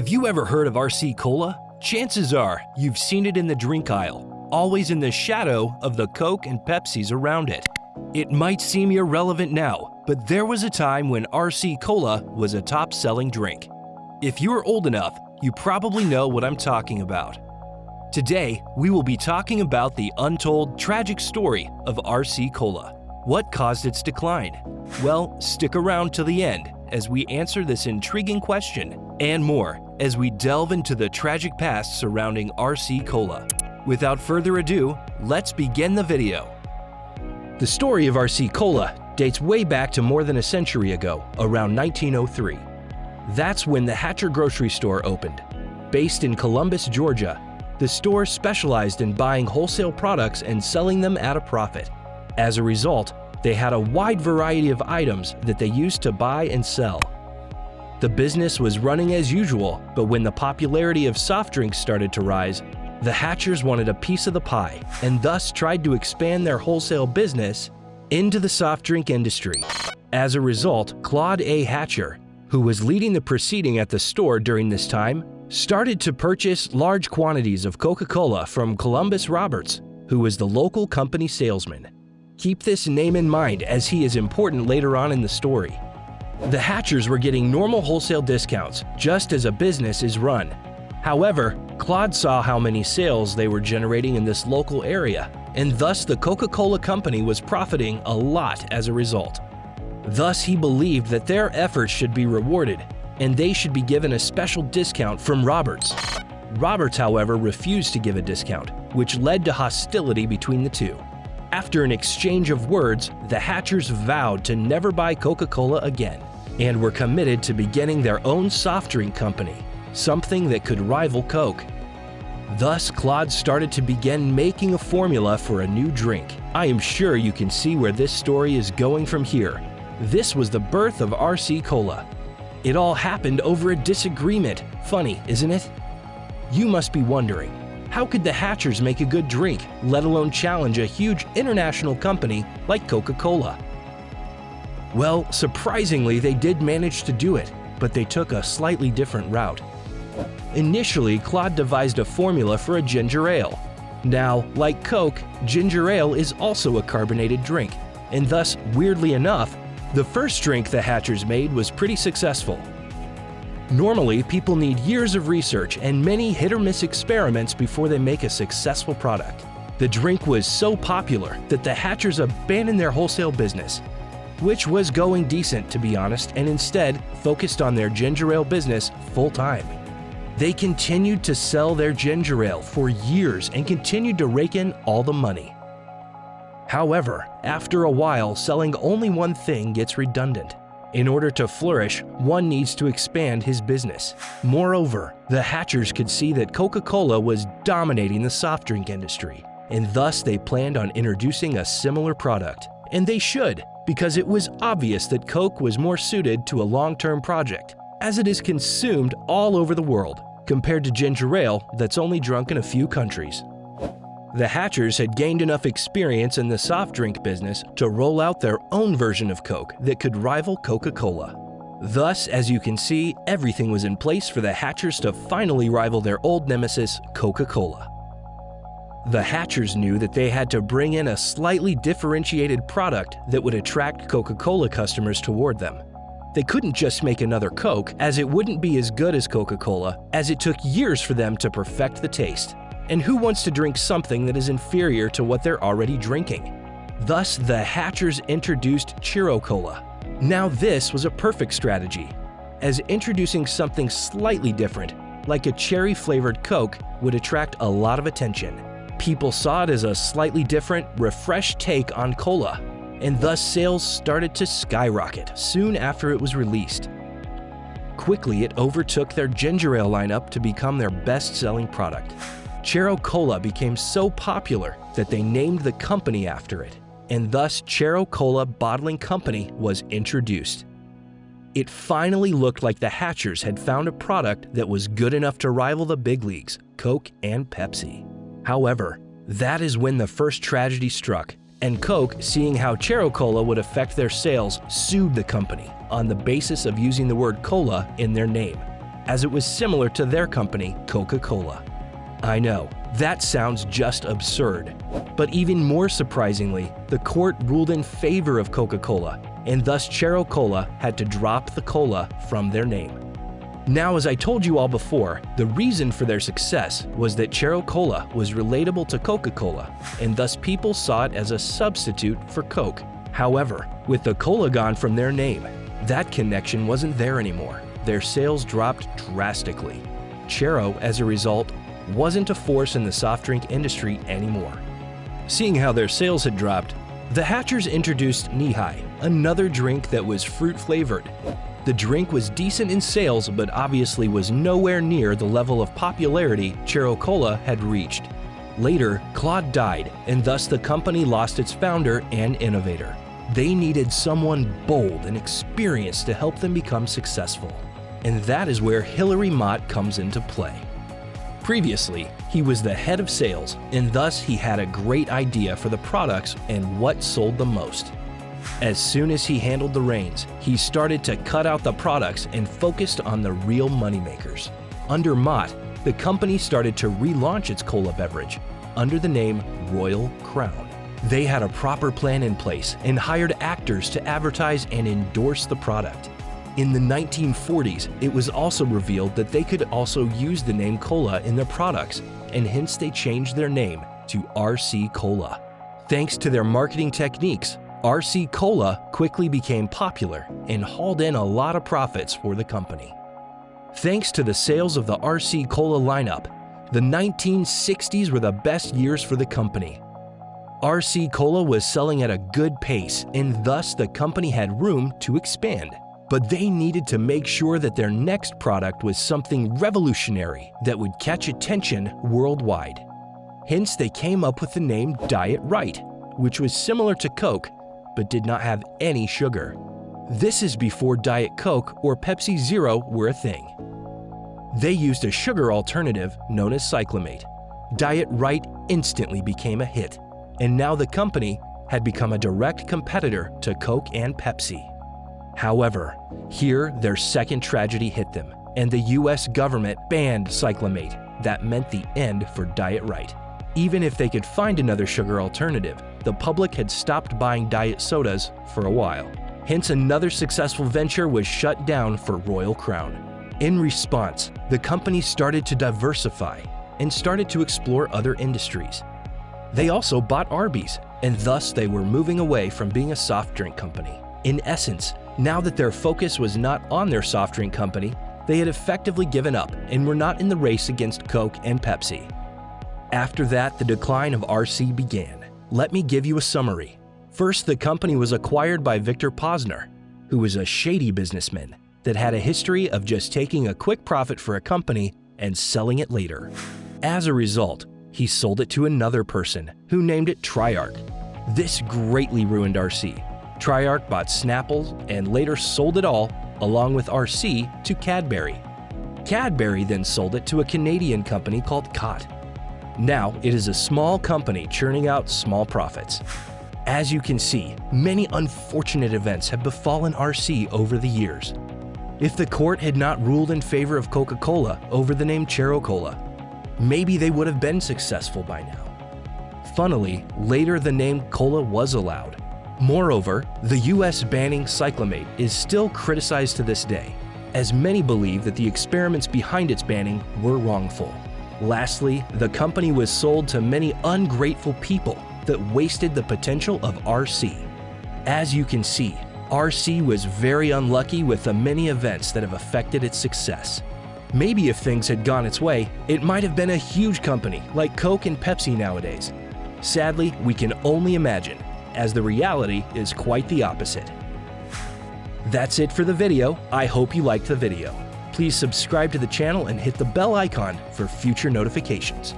Have you ever heard of RC Cola? Chances are you've seen it in the drink aisle, always in the shadow of the Coke and Pepsis around it. It might seem irrelevant now, but there was a time when RC Cola was a top-selling drink. If you're old enough, you probably know what I'm talking about. Today, we will be talking about the untold, tragic story of RC Cola. What caused its decline? Well, stick around till the end as we answer this intriguing question and more as we delve into the tragic past surrounding RC Cola. Without further ado, let's begin the video. The story of RC Cola dates way back to more than a century ago, around 1903. That's when the Hatcher Grocery Store opened. Based in Columbus, Georgia, the store specialized in buying wholesale products and selling them at a profit. As a result, they had a wide variety of items that they used to buy and sell. The business was running as usual, but when the popularity of soft drinks started to rise, the Hatchers wanted a piece of the pie and thus tried to expand their wholesale business into the soft drink industry. As a result, Claud A. Hatcher, who was leading the proceeding at the store during this time, started to purchase large quantities of Coca-Cola from Columbus Roberts, who was the local company salesman. Keep this name in mind as he is important later on in the story. The Hatchers were getting normal wholesale discounts, just as a business is run. However, Claude saw how many sales they were generating in this local area, and thus the Coca-Cola company was profiting a lot as a result. Thus, he believed that their efforts should be rewarded, and they should be given a special discount from Roberts. Roberts, however, refused to give a discount, which led to hostility between the two. After an exchange of words, the Hatchers vowed to never buy Coca-Cola again, and were committed to beginning their own soft drink company, something that could rival Coke. Thus, Claude started to begin making a formula for a new drink. I am sure you can see where this story is going from here. This was the birth of RC Cola. It all happened over a disagreement. Funny, isn't it? You must be wondering, how could the Hatchers make a good drink, let alone challenge a huge international company like Coca-Cola? Well, surprisingly, they did manage to do it, but they took a slightly different route. Initially, Claude devised a formula for a ginger ale. Now, like Coke, ginger ale is also a carbonated drink, and thus, weirdly enough, the first drink the Hatchers made was pretty successful. Normally, people need years of research and many hit-or-miss experiments before they make a successful product. The drink was so popular that the Hatchers abandoned their wholesale business, which was going decent to be honest, and instead focused on their ginger ale business full-time. They continued to sell their ginger ale for years and continued to rake in all the money. However, after a while, selling only one thing gets redundant. In order to flourish, one needs to expand his business. Moreover, the Hatchers could see that Coca-Cola was dominating the soft drink industry, and thus they planned on introducing a similar product. And they should, because it was obvious that Coke was more suited to a long-term project, as it is consumed all over the world, compared to ginger ale that's only drunk in a few countries. The Hatchers had gained enough experience in the soft drink business to roll out their own version of Coke that could rival Coca-Cola. Thus, as you can see, everything was in place for the Hatchers to finally rival their old nemesis, Coca-Cola. The Hatchers knew that they had to bring in a slightly differentiated product that would attract Coca-Cola customers toward them. They couldn't just make another Coke, as it wouldn't be as good as Coca-Cola, as it took years for them to perfect the taste. And who wants to drink something that is inferior to what they're already drinking? Thus, the Hatchers introduced Chero Cola. Now this was a perfect strategy, as introducing something slightly different, like a cherry-flavored Coke, would attract a lot of attention. People saw it as a slightly different, refreshed take on cola, and thus sales started to skyrocket soon after it was released. Quickly, it overtook their ginger ale lineup to become their best-selling product. Chero Cola became so popular that they named the company after it, and thus Chero Cola Bottling Company was introduced. It finally looked like the Hatchers had found a product that was good enough to rival the big leagues, Coke and Pepsi. However, that is when the first tragedy struck, and Coke, seeing how Chero Cola would affect their sales, sued the company on the basis of using the word cola in their name. as it was similar to their company, Coca-Cola. I know, that sounds just absurd. But even more surprisingly, the court ruled in favor of Coca-Cola, and thus Chero Cola had to drop the cola from their name. Now, as I told you all before, the reason for their success was that Chero Cola was relatable to Coca-Cola, and thus people saw it as a substitute for Coke. However, with the cola gone from their name, that connection wasn't there anymore. Their sales dropped drastically. Chero, as a result, wasn't a force in the soft drink industry anymore. Seeing how their sales had dropped, the Hatchers introduced Knee-High, another drink that was fruit-flavored. The drink was decent in sales, but obviously was nowhere near the level of popularity Chero Cola had reached. Later, Claud died, and thus the company lost its founder and innovator. They needed someone bold and experienced to help them become successful. And that is where Hilary Mott comes into play. Previously, he was the head of sales, and thus he had a great idea for the products and what sold the most. As soon as he handled the reins, he started to cut out the products and focused on the real moneymakers. Under Mott, the company started to relaunch its cola beverage under the name Royal Crown. They had a proper plan in place and hired actors to advertise and endorse the product. In the 1940s, it was also revealed that they could also use the name cola in their products, and hence they changed their name to RC Cola. Thanks to their marketing techniques, RC Cola quickly became popular and hauled in a lot of profits for the company. Thanks to the sales of the RC Cola lineup, the 1960s were the best years for the company. RC Cola was selling at a good pace, and thus the company had room to expand. But they needed to make sure that their next product was something revolutionary that would catch attention worldwide. Hence, they came up with the name Diet Right, which was similar to Coke, but did not have any sugar. This is before Diet Coke or Pepsi Zero were a thing. They used a sugar alternative known as cyclamate. Diet Right instantly became a hit, and now the company had become a direct competitor to Coke and Pepsi. However, here their second tragedy hit them, and the US government banned cyclamate. That meant the end for Diet Right. Even if they could find another sugar alternative, the public had stopped buying diet sodas for a while. Hence, another successful venture was shut down for Royal Crown. In response, the company started to diversify and started to explore other industries. They also bought Arby's, and thus they were moving away from being a soft drink company. In essence, now that their focus was not on their soft drink company, they had effectively given up and were not in the race against Coke and Pepsi. After that, the decline of RC began. Let me give you a summary. First, the company was acquired by Victor Posner, who was a shady businessman that had a history of just taking a quick profit for a company and selling it later. As a result, he sold it to another person who named it Triarch. This greatly ruined RC. Triarch bought Snapple and later sold it all, along with RC, to Cadbury. Cadbury then sold it to a Canadian company called Cott. Now, it is a small company churning out small profits. As you can see, many unfortunate events have befallen RC over the years. If the court had not ruled in favor of Coca-Cola over the name Chero Cola, maybe they would have been successful by now. Funnily, later the name cola was allowed. Moreover, the US banning cyclamate is still criticized to this day, as many believe that the experiments behind its banning were wrongful. Lastly, the company was sold to many ungrateful people that wasted the potential of RC. As you can see, RC was very unlucky with the many events that have affected its success. Maybe if things had gone its way, it might have been a huge company like Coke and Pepsi nowadays. Sadly, we can only imagine, as the reality is quite the opposite. That's it for the video. I hope you liked the video. Please subscribe to the channel and hit the bell icon for future notifications.